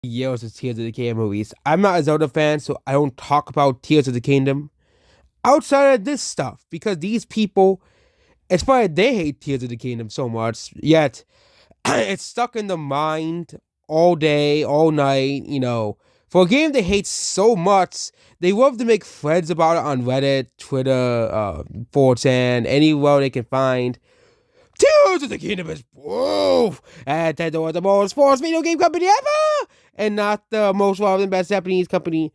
Years of Tears of the Kingdom movies. I'm not a Zelda fan, so I don't talk about Tears of the Kingdom outside of this stuff because these people, it's why they hate Tears of the Kingdom so much. Yet it's stuck in the mind all day, all night. For a game they hate so much, they love to make threads about it on Reddit, Twitter, 4chan, anywhere they can find. Tears of the Kingdom is whoa! Nintendo is the most sports video game company ever, and not the most relevant best Japanese company.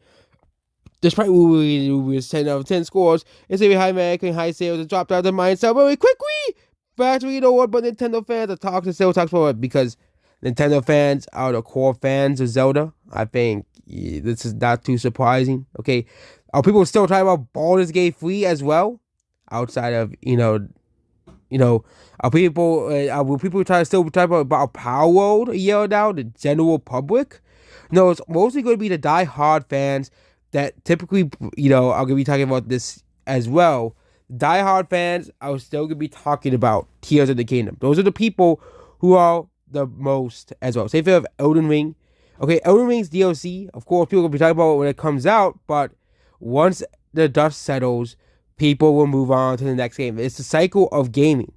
Despite Ubi's 10 out of 10 scores, it's a high making high sales and dropped out of mindset very quickly. Factory award, but Nintendo fans are talking still talks about it because Nintendo fans are the core fans of Zelda. I think this is not too surprising. Okay, are people still talking about Baldur's Gate 3 as well? Outside of will people still talk about Power World a year now? The general public? No, it's mostly going to be the die-hard fans that typically, are going to be talking about this as well. Die-hard fans are still going to be talking about Tears of the Kingdom. Those are the people who are the most as well. Same thing with Elden Ring. Okay, Elden Ring's DLC, of course, people will be talking about it when it comes out, but once the dust settles, people will move on to the next game. It's the cycle of gaming.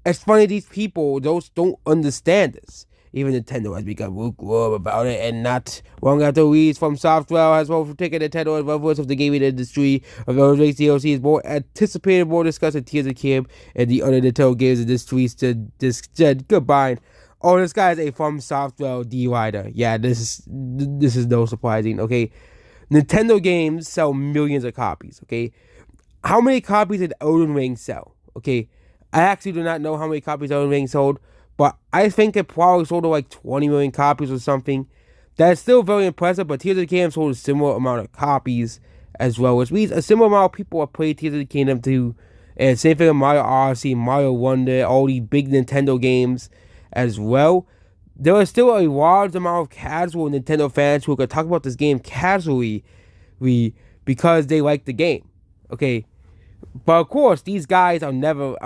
It's funny these people don't understand this. Even Nintendo has become lukewarm about it, and not long after release from Software has well taken Nintendo as reference of the gaming industry of those DLC is more anticipated, more discussed in Tears of the Kingdom and the other Nintendo games industry said goodbye. Oh, this guy is a From Software D-Rider. Yeah, this is no surprising. Okay, Nintendo games sell millions of copies. Okay, how many copies did Elden Ring sell? Okay, I actually do not know how many copies Elden Ring sold, but I think it probably sold like 20 million copies or something. That's still very impressive, but Tears of the Kingdom sold a similar amount of copies as well, which means a similar amount of people have played Tears of the Kingdom too. And same thing with Mario Odyssey, Mario Wonder, all these big Nintendo games as well. There is still a large amount of casual Nintendo fans who could talk about this game casually because they like the game. Okay, but of course, these guys are never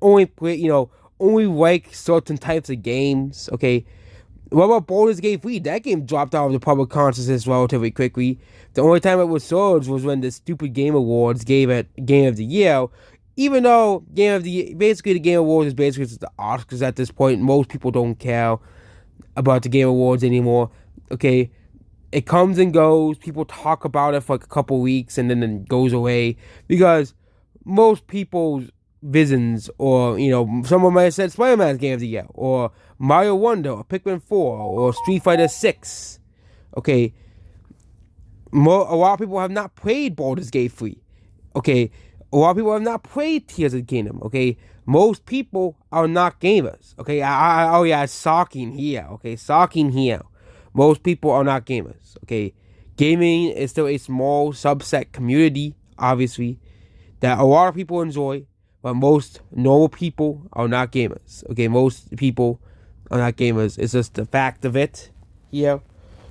only play, only like certain types of games. Okay, what about Baldur's Gate 3? That game dropped out of the public consciousness relatively quickly. The only time it was surged was when the stupid Game Awards gave it Game of the Year. Even though basically the Game Awards is basically just the Oscars at this point. Most people don't care about the Game Awards anymore. Okay, it comes and goes. People talk about it for like a couple weeks and then it goes away because most people's visions, or someone might have said Spider-Man's Game of the Year, or Mario Wonder, or Pikmin 4, or Street Fighter 6. Okay, a lot of people have not played Baldur's Gate 3. Okay, a lot of people have not played Tears of the Kingdom. Okay, most people are not gamers. Okay, oh yeah, socking here. Okay, socking here. Most people are not gamers. Okay, gaming is still a small subset community, obviously, that a lot of people enjoy, but most normal people are not gamers. Okay, most people are not gamers. It's just the fact of it here.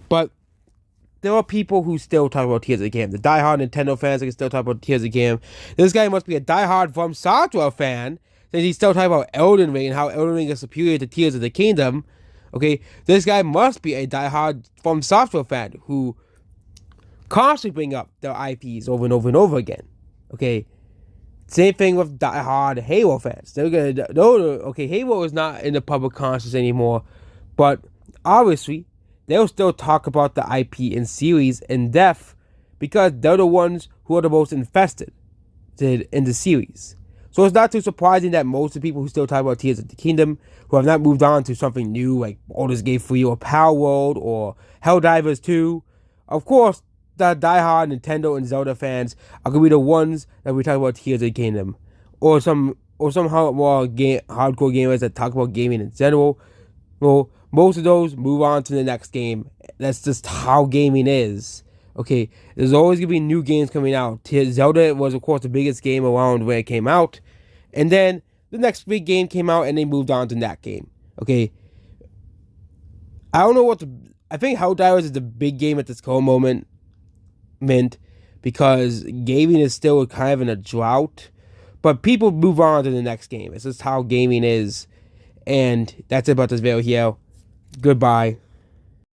But there are people who still talk about Tears of the Kingdom. The diehard Nintendo fans can still talk about Tears of the Kingdom. This guy must be a diehard From Software fan, since he's still talking about Elden Ring and how Elden Ring is superior to Tears of the Kingdom. Okay, this guy must be a diehard From Software fan who constantly bring up their IPs over and over and over again. Okay, same thing with diehard Halo fans. They're gonna okay, Halo is not in the public conscious anymore, but obviously they'll still talk about the IP and series in depth because they're the ones who are the most invested in the series. So it's not too surprising that most of the people who still talk about Tears of the Kingdom, who have not moved on to something new like Baldur's Gate 3 or Power World or Helldivers 2, of course, the diehard Nintendo and Zelda fans are gonna be the ones that we talk about Tears of the Kingdom, or somehow more hardcore gamers that talk about gaming in general. Well, most of those move on to the next game. That's just how gaming is. Okay, there's always gonna be new games coming out. Zelda was, of course, the biggest game around when it came out, and then the next big game came out, and they moved on to that game. Okay, I don't know I think Helldivers is the big game at this current moment, because gaming is still kind of in a drought, but people move on to the next game. It's just how gaming is, and that's it about this video here. Goodbye.